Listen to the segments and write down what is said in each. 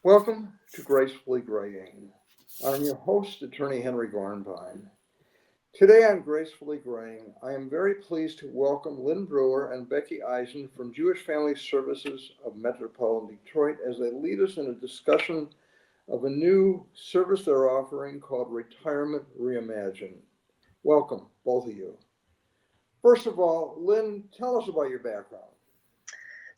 Welcome to Gracefully Graying. I'm your host, Attorney Henry Gornbein. Today on Gracefully Graying, I am very pleased to welcome Lynn Breuer and Becky Eizen from Jewish Family Services of Metropolitan Detroit as they lead us in a discussion of a new service they're offering called Retirement Reimagined. Welcome, both of you. First of all, Lynn, tell us about your background.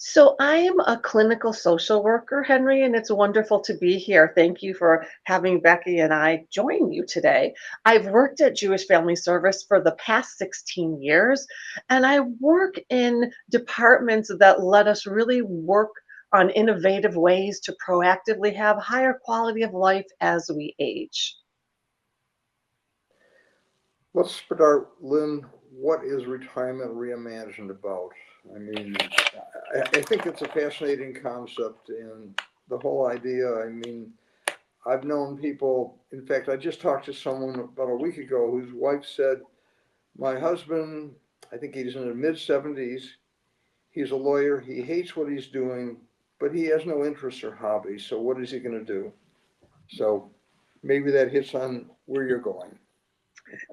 So I am a clinical social worker, Henry, and it's wonderful to be here. Thank you for having Becky and I join you today. I've worked at Jewish Family Service for the past 16 years, and I work in departments that let us really work on innovative ways to proactively have higher quality of life as we age. Let's start, Lynn. What is Retirement Reimagined about? I mean, I think it's a fascinating concept, and the whole idea. I've known people. In fact, I just talked to someone about a week ago whose wife said, "My husband, I think he's in the mid 70s. He's a lawyer. He hates what he's doing, but he has no interests or hobbies. So what is he going to do?" So maybe that hits on where you're going.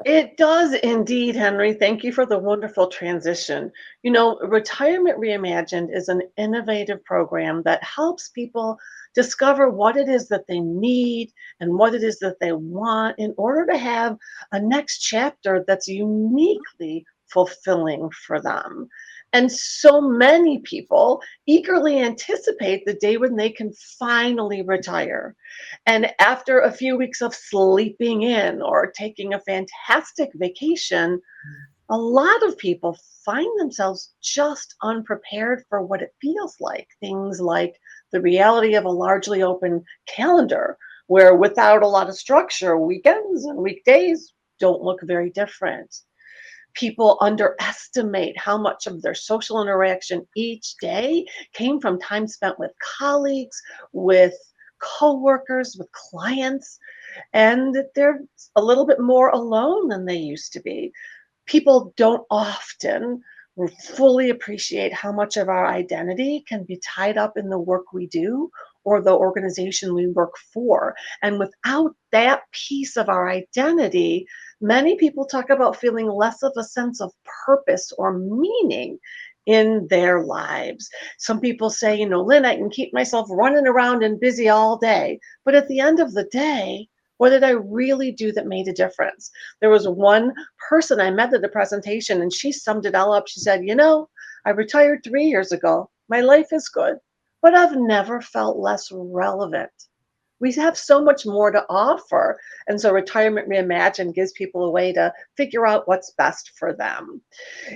It does indeed, Henry. Thank you for the wonderful transition. Retirement Reimagined is an innovative program that helps people discover what it is that they need and what it is that they want in order to have a next chapter that's uniquely fulfilling for them. And so many people eagerly anticipate the day when they can finally retire. And after a few weeks of sleeping in or taking a fantastic vacation, a lot of people find themselves just unprepared for what it feels like. Things like the reality of a largely open calendar, where without a lot of structure, weekends and weekdays don't look very different. People underestimate how much of their social interaction each day came from time spent with colleagues, with coworkers, with clients, and that they're a little bit more alone than they used to be. People don't often fully appreciate how much of our identity can be tied up in the work we do or the organization we work for. And without that piece of our identity, many people talk about feeling less of a sense of purpose or meaning in their lives. Some people say, Lynn, I can keep myself running around and busy all day. But at the end of the day, what did I really do that made a difference? There was one person I met at the presentation, and she summed it all up. She said, I retired 3 years ago. My life is good, but I've never felt less relevant. We have so much more to offer. And so Retirement Reimagined gives people a way to figure out what's best for them.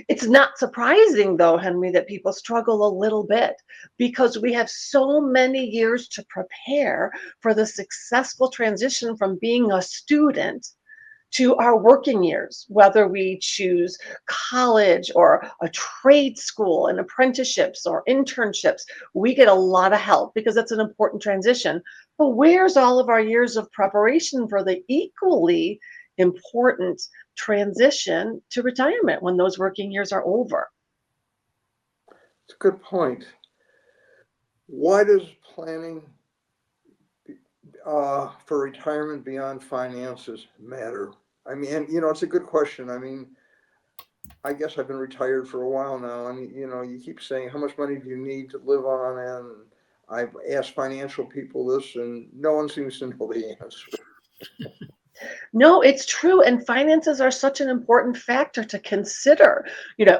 It's not surprising, though, Henry, that people struggle a little bit because we have so many years to prepare for the successful transition from being a student to our working years, whether we choose college or a trade school and apprenticeships or internships. We get a lot of help because it's an important transition. But where's all of our years of preparation for the equally important transition to retirement when those working years are over? It's a good point. Why does planning for retirement beyond finances matter? It's a good question. I guess I've been retired for a while now, and you keep saying, how much money do you need to live on? And I've asked financial people this, and no one seems to know the answer. No, it's true. And finances are such an important factor to consider.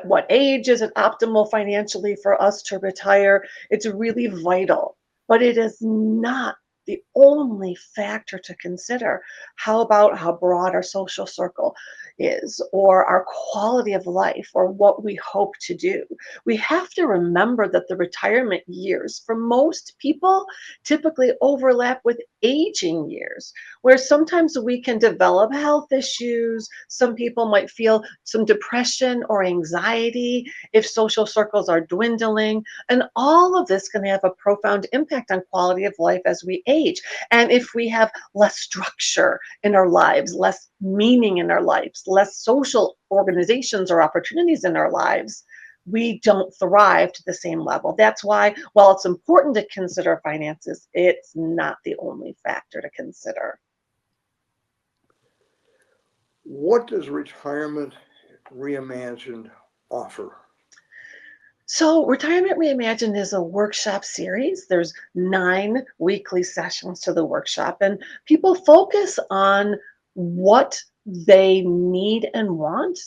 What age is it optimal financially for us to retire? It's really vital, but it is not the only factor to consider. How about how broad our social circle is, or our quality of life, or what we hope to do? We have to remember that the retirement years for most people typically overlap with aging years, where sometimes we can develop health issues. Some people might feel some depression or anxiety if social circles are dwindling. And all of this can have a profound impact on quality of life as we age. And if we have less structure in our lives, less meaning in our lives, less social organizations or opportunities in our lives, we don't thrive to the same level. That's why, while it's important to consider finances, it's not the only factor to consider. What does Retirement Reimagined offer? So, Retirement Reimagined is a workshop series. There's 9 weekly sessions to the workshop, and people focus on what they need and want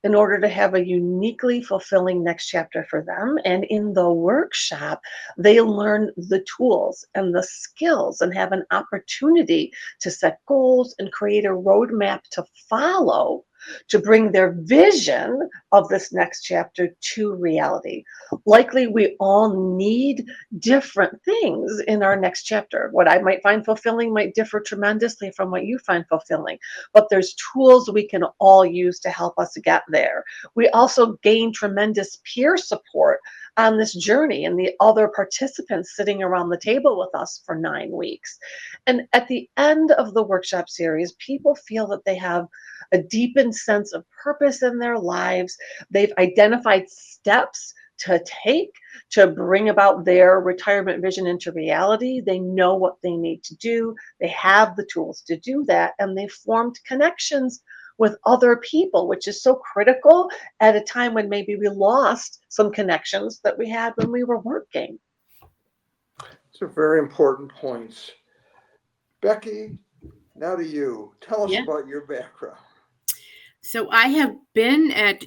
in order to have a uniquely fulfilling next chapter for them. And in the workshop, they learn the tools and the skills and have an opportunity to set goals and create a roadmap to follow to bring their vision of this next chapter to reality. Likely, we all need different things in our next chapter. What I might find fulfilling might differ tremendously from what you find fulfilling, but there's tools we can all use to help us get there. We also gain tremendous peer support on this journey and the other participants sitting around the table with us for 9 weeks. And at the end of the workshop series, people feel that they have a deepened sense of purpose in their lives. They've identified steps to take to bring about their retirement vision into reality. They know what they need to do. They have the tools to do that, and they've formed connections with other people, which is so critical at a time when maybe we lost some connections that we had when we were working. These are very important points. Becky, now to you. Tell us Yeah. about your background. So I have been at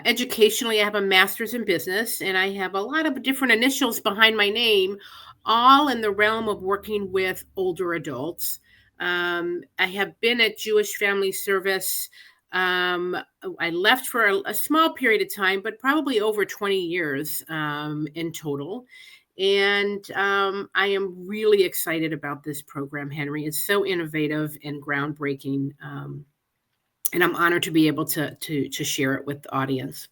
educationally, I have a master's in business, and I have a lot of different initials behind my name, all in the realm of working with older adults. I have been at Jewish Family Service. I left for a small period of time, but probably over 20 years in total. And I am really excited about this program, Henry. It's so innovative and groundbreaking. And I'm honored to be able to share it with the audience.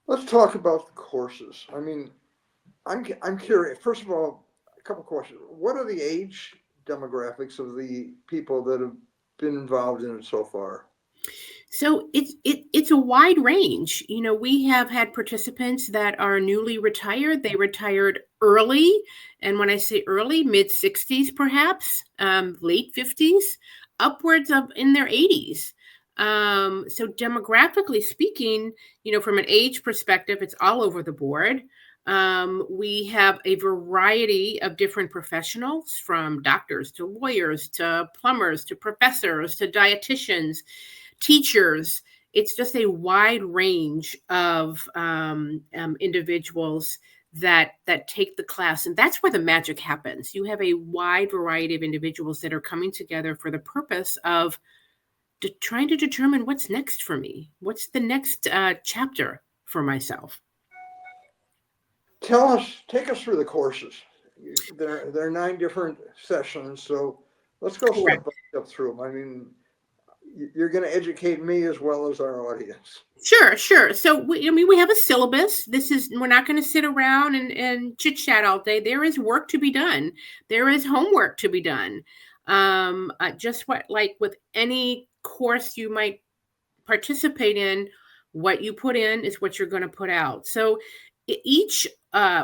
Let's talk about the courses. I mean, I'm curious. First of all, a couple questions. What are the age demographics of the people that have been involved in it so far? So it's a wide range. You know, we have had participants that are newly retired. They retired early, and when I say early, mid 60s, perhaps, late 50s, upwards of in their 80s. So demographically speaking, you know, from an age perspective, it's all over the board. We have a variety of different professionals, from doctors to lawyers to plumbers to professors to dietitians, teachers. It's just a wide range of individuals that take the class, and that's where the magic happens. You have a wide variety of individuals that are coming together for the purpose of trying to determine what's next for me. What's the next chapter for myself? Take us through the courses. There are 9 different sessions, so let's go Correct. step by step through them. I mean, you're going to educate me as well as our audience. Sure. So we have a syllabus. We're not going to sit around and chit chat all day. There is work to be done. There is homework to be done. Just like with any course you might participate in, what you put in is what you're going to put out. So each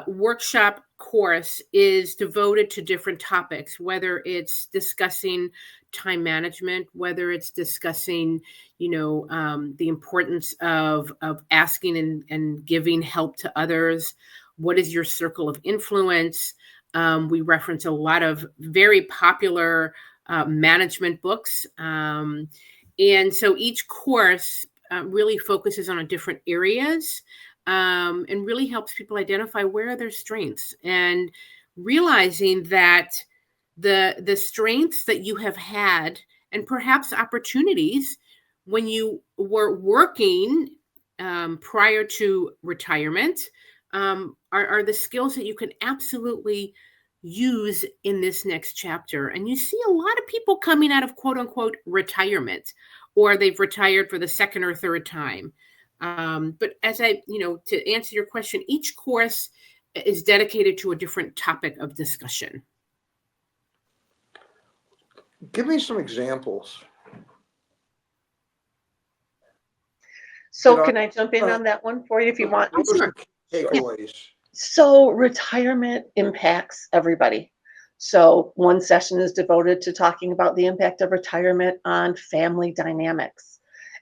workshop course is devoted to different topics, whether it's discussing time management, whether it's discussing, the importance of asking and giving help to others. What is your circle of influence? We reference a lot of very popular management books. And so each course really focuses on different areas and really helps people identify where are their strengths, and realizing that the strengths that you have had and perhaps opportunities when you were working prior to retirement are the skills that you can absolutely use in this next chapter. And you see a lot of people coming out of quote unquote retirement, or they've retired for the second or third time. But to answer your question, each course is dedicated to a different topic of discussion. Give me some examples. So You know, can I jump in on that one for you if you want? Oh, what are sure. some key takeaways? So retirement impacts everybody. So one session is devoted to talking about the impact of retirement on family dynamics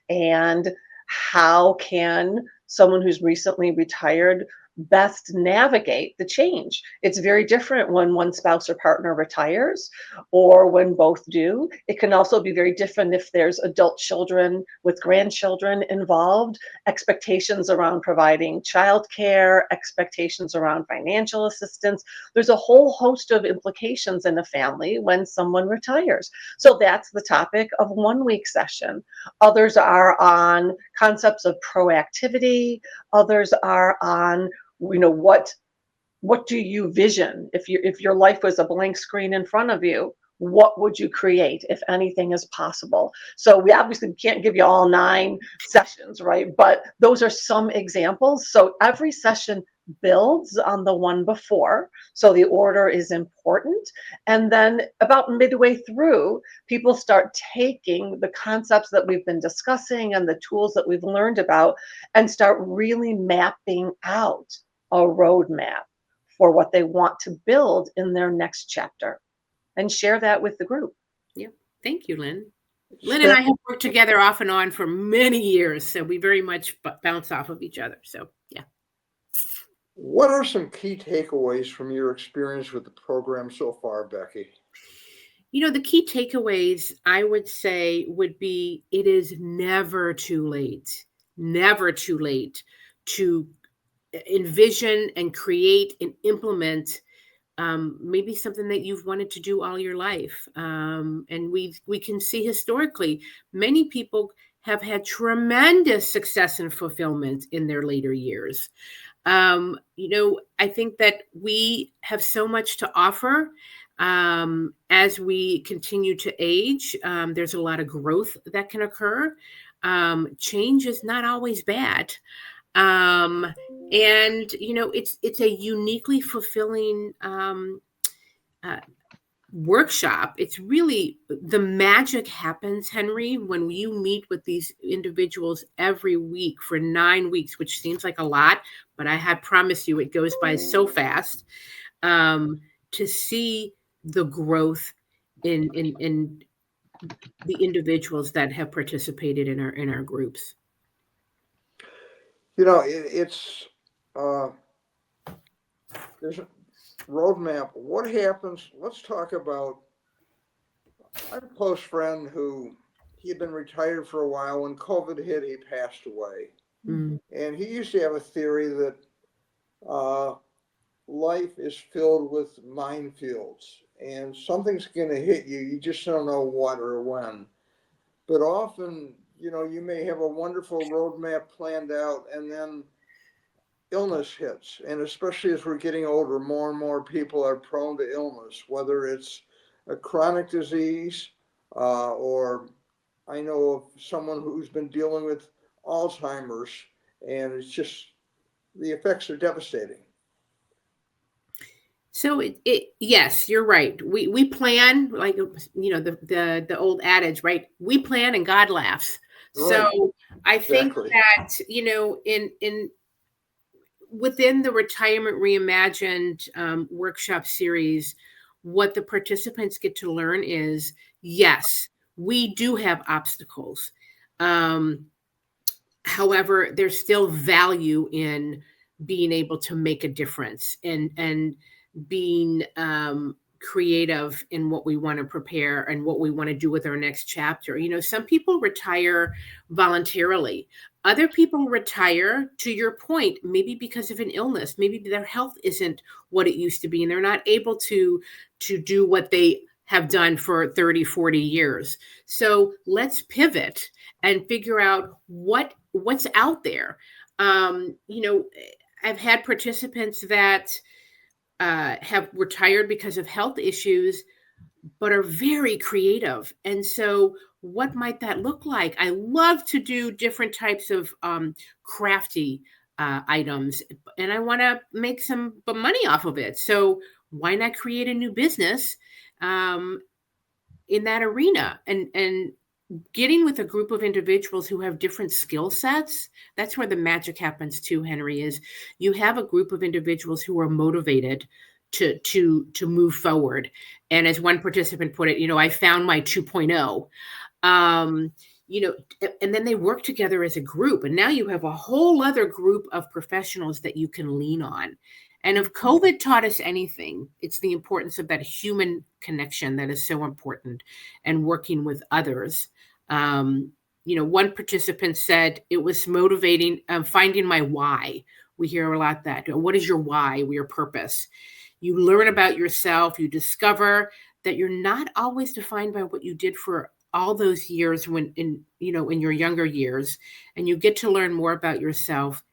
and how can someone who's recently retired best navigate the change. It's very different when one spouse or partner retires or when both do. It can also be very different if there's adult children with grandchildren involved, expectations around providing childcare, expectations around financial assistance. There's a whole host of implications in a family when someone retires. So that's the topic of 1 week session. Others are on concepts of proactivity. Others are on, what do you vision if your life was a blank screen in front of you? What would you create if anything is possible? So we obviously can't give you all 9 sessions, right? But those are some examples. So every session builds on the one before. So the order is important. And then about midway through, people start taking the concepts that we've been discussing and the tools that we've learned about and start really mapping out a roadmap for what they want to build in their next chapter and share that with the group. Yeah. Thank you, Lynn. Lynn and I have worked together off and on for many years, so we very much bounce off of each other. So, yeah. What are some key takeaways from your experience with the program so far, Becky? The key takeaways I would say would be it is never too late to envision and create and implement maybe something that you've wanted to do all your life. And we can see historically, many people have had tremendous success and fulfillment in their later years. I think that we have so much to offer as we continue to age. There's a lot of growth that can occur. Change is not always bad. And it's a uniquely fulfilling workshop. It's really the magic happens, Henry, when you meet with these individuals every week for 9 weeks, which seems like a lot, but I have promised you it goes by so fast. To see the growth in the individuals that have participated in our groups. It's there's a roadmap. What happens? Let's talk about. I have a close friend who he had been retired for a while. When COVID hit, he passed away. Mm. And he used to have a theory that life is filled with minefields, and something's going to hit you. You just don't know what or when. But often, you may have a wonderful roadmap planned out, and then illness hits. And especially as we're getting older, more and more people are prone to illness, whether it's a chronic disease or I know of someone who's been dealing with Alzheimer's, and it's just the effects are devastating. So yes, you're right. We plan, like the old adage, right? We plan and God laughs. Right. So I think Exactly. that in within the Retirement Reimagined workshop series, what the participants get to learn is, yes, we do have obstacles. However, there's still value in being able to make a difference and being creative in what we want to prepare and what we want to do with our next chapter. Some people retire voluntarily. Other people retire, to your point, maybe because of an illness. Maybe their health isn't what it used to be, and they're not able to do what they have done for 30, 40 years. So let's pivot and figure out what's out there. I've had participants that have retired because of health issues, but are very creative. And so what might that look like? I love to do different types of crafty items, and I want to make some money off of it. So why not create a new business in that arena? And getting with a group of individuals who have different skill sets, that's where the magic happens too, Henry, is you have a group of individuals who are motivated to move forward. And as one participant put it, I found my 2.0. um, and then they work together as a group. And now you have a whole other group of professionals that you can lean on. And if COVID taught us anything, it's the importance of that human connection that is so important, and working with others. One participant said it was motivating, finding my why. We hear a lot that. What is your why, your purpose? You learn about yourself, you discover that you're not always defined by what you did for all those years when in your younger years, and you get to learn more about yourself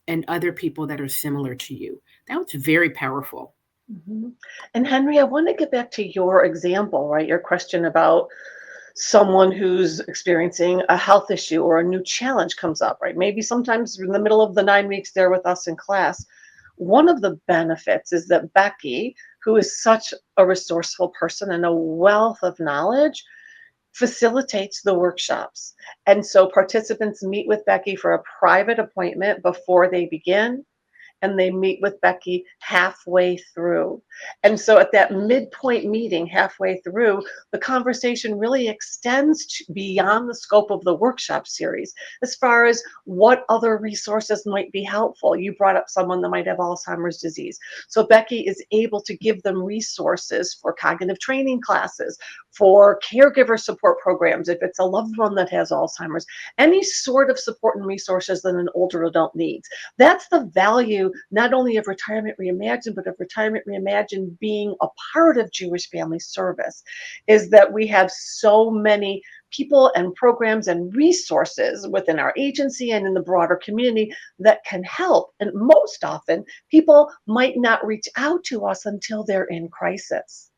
and other people that are similar to you. That was very powerful. Mm-hmm. And Henry, I want to get back to your example, right? Your question about someone who's experiencing a health issue or a new challenge comes up, right? Maybe sometimes in the middle of the 9 weeks they're with us in class. One of the benefits is that Becky, who is such a resourceful person and a wealth of knowledge, facilitates the workshops. And so participants meet with Becky for a private appointment before they begin, and they meet with Becky halfway through. And so at that midpoint meeting halfway through, the conversation really extends beyond the scope of the workshop series as far as what other resources might be helpful. You brought up someone that might have Alzheimer's disease. So Becky is able to give them resources for cognitive training classes, for caregiver support programs, if it's a loved one that has Alzheimer's, any sort of support and resources that an older adult needs. That's the value not only of Retirement Reimagined, but of Retirement Reimagined being a part of Jewish Family Service, is that we have so many people and programs and resources within our agency and in the broader community that can help. And most often, people might not reach out to us until they're in crisis.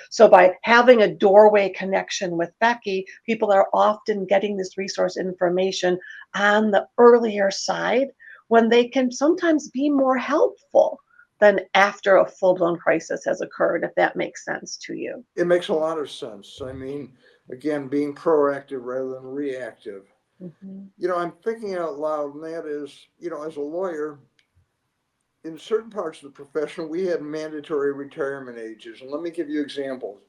So by having a doorway connection with Becky, people are often getting this resource information on the earlier side, when they can sometimes be more helpful than after a full-blown crisis has occurred, if that makes sense to you. It makes a lot of sense. I mean, again, being proactive rather than reactive. Mm-hmm. I'm thinking out loud, and that is, as a lawyer, in certain parts of the profession, we had mandatory retirement ages. And let me give you examples.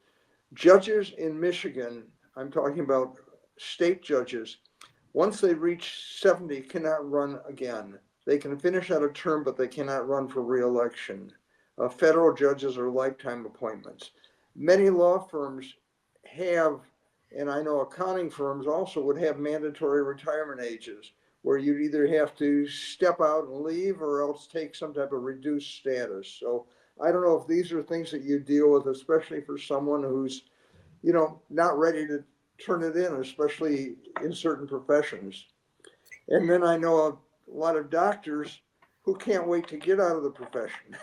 Judges in Michigan, I'm talking about state judges, once they reach 70, cannot run again. They can finish out a term, but they cannot run for re-election. Federal judges are lifetime appointments. Many law firms have, and I know accounting firms also would have mandatory retirement ages, where you'd either have to step out and leave or else take some type of reduced status. So I don't know if these are things that you deal with, especially for someone who's, not ready to turn it in, especially in certain professions. And then I know a lot of doctors who can't wait to get out of the profession.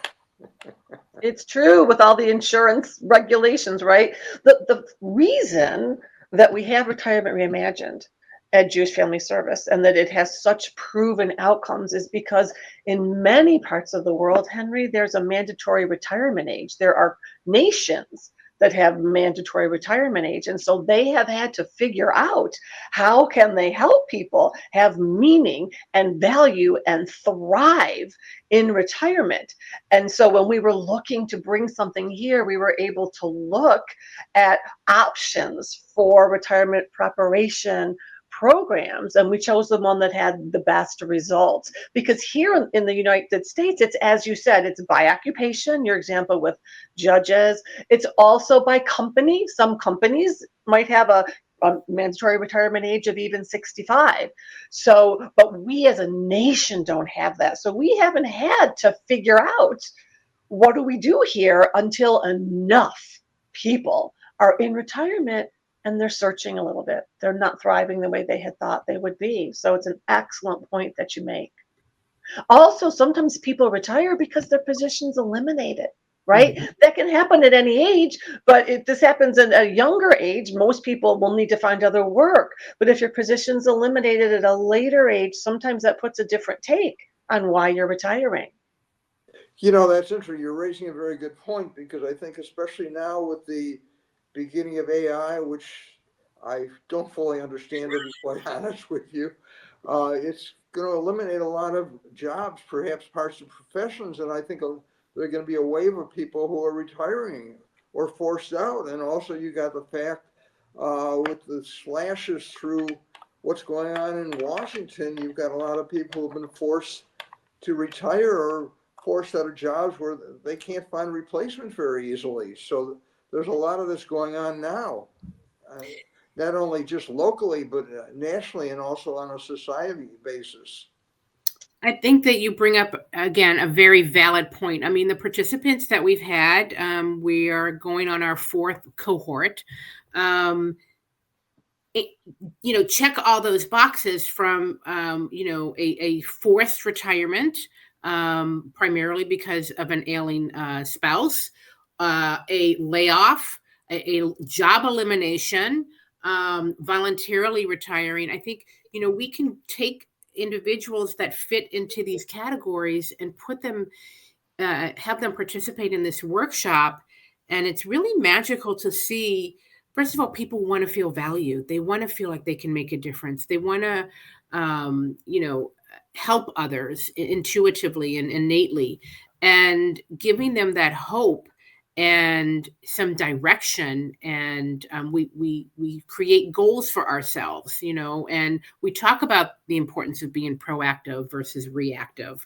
It's true with all the insurance regulations, right? The reason that we have Retirement Reimagined at Jewish Family Service and that it has such proven outcomes is because in many parts of the world, Henry, there's a mandatory retirement age. There are nations that have mandatory retirement age. And so they have had to figure out how can they help people have meaning and value and thrive in retirement. And so when we were looking to bring something here, we were able to look at options for retirement preparation programs, and we chose the one that had the best results, because here in the United States, it's, as you said, it's by occupation, your example with judges. It's also by company. Some companies might have a mandatory retirement age of even 65. So, but we as a nation don't have that. So we haven't had to figure out what do we do here until enough people are in retirement and they're searching a little bit. They're not thriving the way they had thought they would be. So it's an excellent point that you make. Also, sometimes people retire because their position's eliminated, right? Mm-hmm. That can happen at any age, but if this happens at a younger age, most people will need to find other work. But if your position's eliminated at a later age, sometimes that puts a different take on why you're retiring. That's interesting. You're raising a very good point, because I think especially now with the beginning of AI, which I don't fully understand it, to be quite honest with you. It's going to eliminate a lot of jobs, perhaps parts of professions, and I think there are going to be a wave of people who are retiring or forced out. And also, you got the fact with the slashes through what's going on in Washington, you've got a lot of people who've been forced to retire or forced out of jobs where they can't find replacements very easily. So there's a lot of this going on now, not only just locally, but nationally and also on a society basis. I think that you bring up, again, a very valid point. I mean, the participants that we've had, we are going on our 4th cohort. Check all those boxes from, a forced retirement, primarily because of an ailing spouse, a layoff, a job elimination, voluntarily retiring. I think, we can take individuals that fit into these categories and put them, have them participate in this workshop. And it's really magical to see. First of all, people want to feel valued. They want to feel like they can make a difference. They want to, help others intuitively and innately, and giving them that hope and some direction. And we create goals for ourselves, and we talk about the importance of being proactive versus reactive,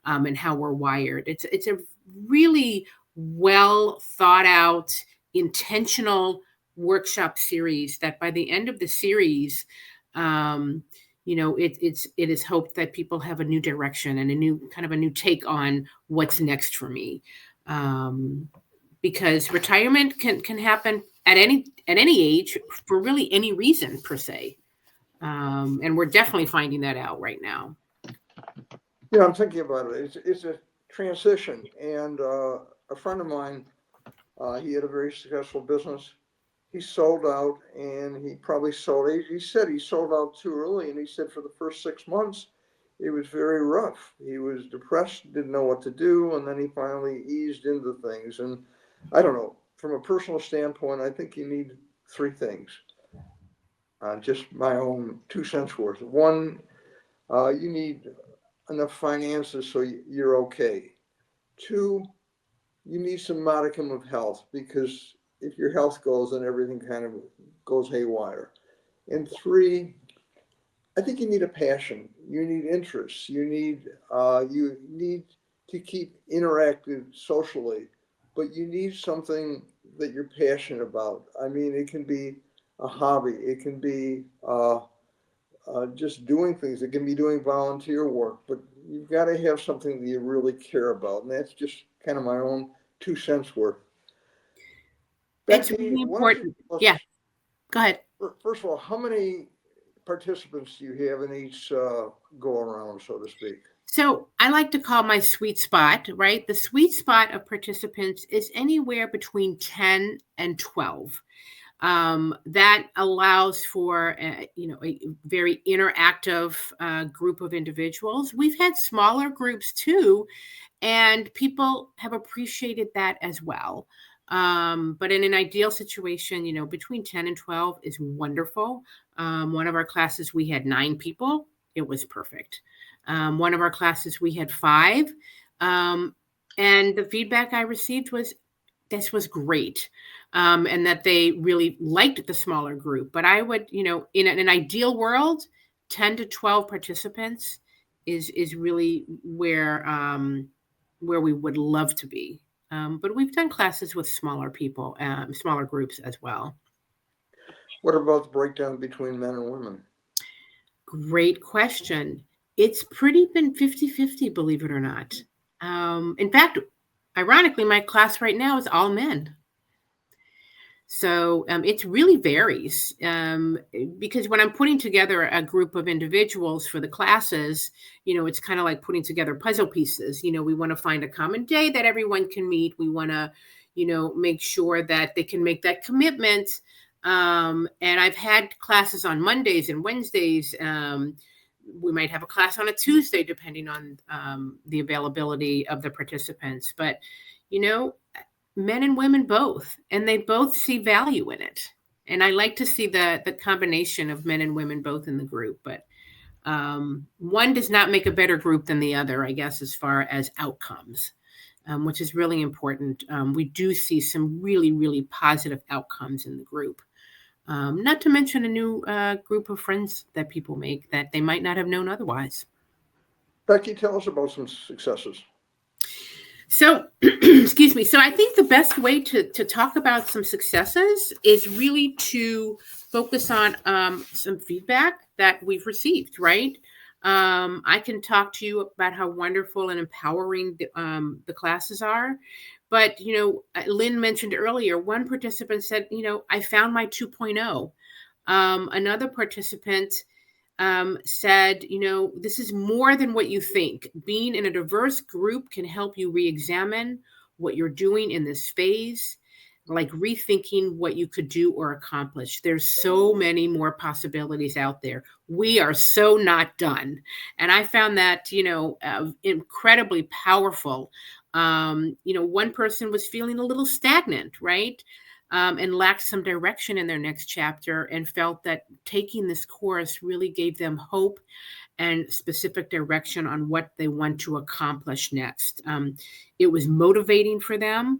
and how we're wired. It's a really well thought out, intentional workshop series that by the end of the series, it is hoped that people have a new direction and a new take on what's next for me. Because retirement can happen at any age for really any reason per se. And we're definitely finding that out right now. Yeah, I'm thinking about it. It's a transition, and a friend of mine, he had a very successful business. He sold out, and he probably sold. He said he sold out too early, and he said for the first 6 months, it was very rough. He was depressed, didn't know what to do, and then he finally eased into things. And I don't know. From a personal standpoint, I think you need 3 things. Just my own 2 cents worth. One, you need enough finances so you're okay. 2, you need some modicum of health, because if your health goes, then everything kind of goes haywire. And 3, I think you need a passion. You need interests. You need to keep interactive socially, but you need something that you're passionate about. I mean, it can be a hobby. It can be just doing things. It can be doing volunteer work, but you've got to have something that you really care about. And that's just kind of my own 2 cents worth. It's Becky, really important. Yeah, go ahead. First of all, how many participants do you have in each go around, so to speak? So I like to call my sweet spot, right? The sweet spot of participants is anywhere between 10 and 12. That allows for a very interactive group of individuals. We've had smaller groups too, and people have appreciated that as well. But in an ideal situation, between 10 and 12 is wonderful. One of our classes, we had 9 people. It was perfect. One of our classes, we had 5. And the feedback I received was, this was great. And that they really liked the smaller group. But I would, in an ideal world, 10 to 12 participants is really where we would love to be. But we've done classes with smaller people, smaller groups as well. What about the breakdown between men and women? Great question. It's pretty been 50-50, believe it or not. In fact, ironically, my class right now is all men. So it really varies, because when I'm putting together a group of individuals for the classes, it's kind of like putting together puzzle pieces. We want to find a common day that everyone can meet. We want to, make sure that they can make that commitment. And I've had classes on Mondays and Wednesdays. We might have a class on a Tuesday, depending on the availability of the participants. But, men and women both, and they both see value in it. And I like to see the combination of men and women both in the group, but one does not make a better group than the other, I guess, as far as outcomes, which is really important. We do see some really, really positive outcomes in the group. Not to mention a new group of friends that people make that they might not have known otherwise. Becky, tell us about some successes. So, excuse me. So I think the best way to talk about some successes is really to focus on some feedback that we've received, right? I can talk to you about how wonderful and empowering the classes are. But, Lynn mentioned earlier, one participant said, I found my 2.0. Another participant said, this is more than what you think. Being in a diverse group can help you re-examine what you're doing in this phase, like rethinking what you could do or accomplish. There's so many more possibilities out there. We are so not done. And I found that, incredibly powerful. One person was feeling a little stagnant, right? And lacked some direction in their next chapter, and felt that taking this course really gave them hope and specific direction on what they want to accomplish next. It was motivating for them.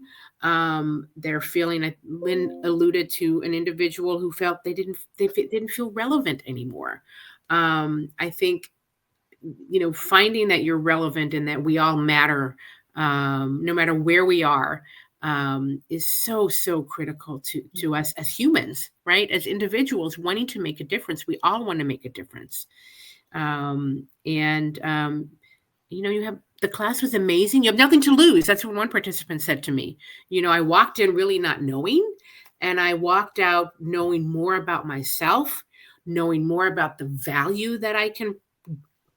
They're feeling, Lynn alluded to an individual who felt they didn't feel relevant anymore. I think, finding that you're relevant and that we all matter, no matter where we are, is so critical to us as humans, right? As individuals wanting to make a difference. We all want to make a difference. You have, the class was amazing. You have nothing to lose. That's what one participant said to me. I walked in really not knowing, and I walked out knowing more about myself, knowing more about the value that I can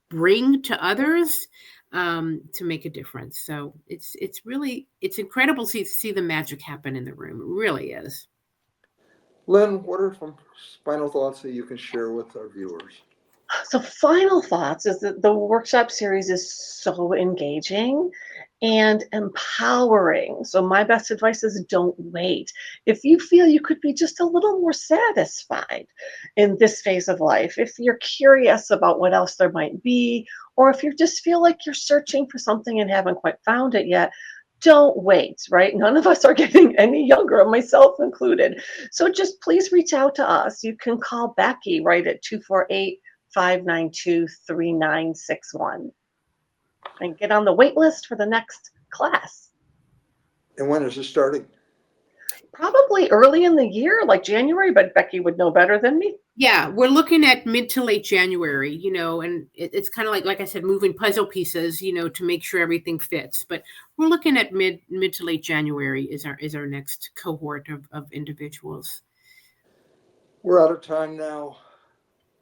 bring to others, to make a difference. So it's incredible to see the magic happen in the room. It really is. Lynn, what are some final thoughts that you can share with our viewers? So final thoughts is that the workshop series is so engaging and empowering. So my best advice is don't wait. If you feel you could be just a little more satisfied in this phase of life, if you're curious about what else there might be, or if you just feel like you're searching for something and haven't quite found it yet, don't wait, right? None of us are getting any younger, myself included. So just please reach out to us. You can call Becky right at 248-592-3961 and get on the wait list for the next class. And when is it starting? Probably early in the year, like January, but Becky would know better than me. Yeah, we're looking at mid to late January, and it's kind of like I said, moving puzzle pieces, to make sure everything fits. But we're looking at mid to late January is our next cohort of individuals. We're out of time now.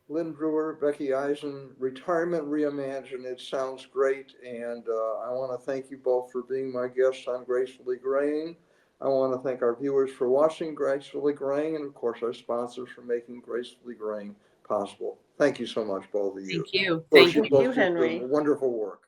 Lynn Breuer, Becky Eizen, Retirement Reimagined. It sounds great. And I want to thank you both for being my guests on Gracefully Graying. I want to thank our viewers for watching Gracefully Graying, and of course our sponsors for making Gracefully Graying possible. Thank you so much, both of you. Thank you. Thank you, Henry. Wonderful work.